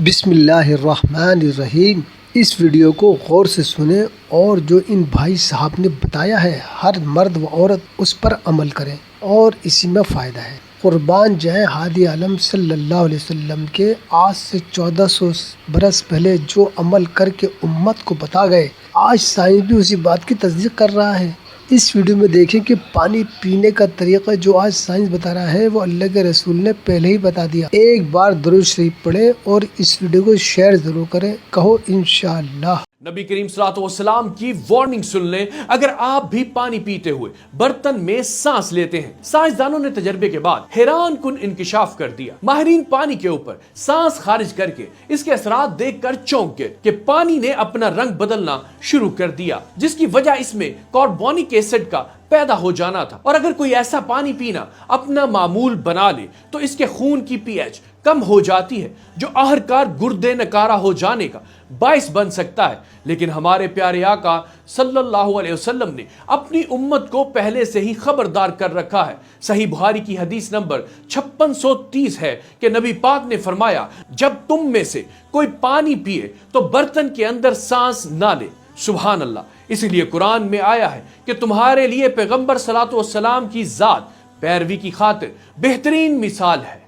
بسم اللہ الرحمن الرحیم۔ اس ویڈیو کو غور سے سنیں اور جو ان بھائی صاحب نے بتایا ہے ہر مرد و عورت اس پر عمل کریں اور اسی میں فائدہ ہے۔ قربان جائیں ہادی عالم صلی اللہ علیہ وسلم کے آج سے 1400 برس پہلے جو عمل کر کے امت کو بتا گئے، آج سائنس بھی اسی بات کی تصدیق کر رہا ہے۔ اس ویڈیو میں دیکھیں کہ پانی پینے کا طریقہ جو آج سائنس بتا رہا ہے وہ اللہ کے رسول نے پہلے ہی بتا دیا۔ ایک بار درود شریف پڑھیں اور اس ویڈیو کو شیئر ضرور کریں، کہو انشاءاللہ۔ نبی کریم صلی اللہ علیہ وسلم کی وارننگ سن لیں، اگر آپ بھی پانی پیتے ہوئے برتن میں سانس لیتے ہیں۔ سائنسدانوں نے تجربے کے بعد حیران کن انکشاف کر دیا۔ ماہرین پانی کے اوپر سانس خارج کر کے اس کے اثرات دیکھ کر چونک گئے کہ پانی نے اپنا رنگ بدلنا شروع کر دیا، جس کی وجہ اس میں کاربونک ایسڈ کا پیدا ہو جانا تھا، اور اگر کوئی ایسا پانی پینا اپنا معمول بنا لے تو اس کے خون کی پی ایچ کم ہو جاتی ہے، جو آخرکار گردے نکارہ ہو جانے کا باعث بن سکتا ہے۔ لیکن ہمارے پیارے آقا صلی اللہ علیہ وسلم نے اپنی امت کو پہلے سے ہی خبردار کر رکھا ہے۔ صحیح بخاری کی حدیث نمبر 5630 ہے کہ نبی پاک نے فرمایا، جب تم میں سے کوئی پانی پیے تو برتن کے اندر سانس نہ لے۔ سبحان اللہ۔ اسی لیے قرآن میں آیا ہے کہ تمہارے لیے پیغمبر صلی اللہ علیہ وسلم کی ذات پیروی کی خاطر بہترین مثال ہے۔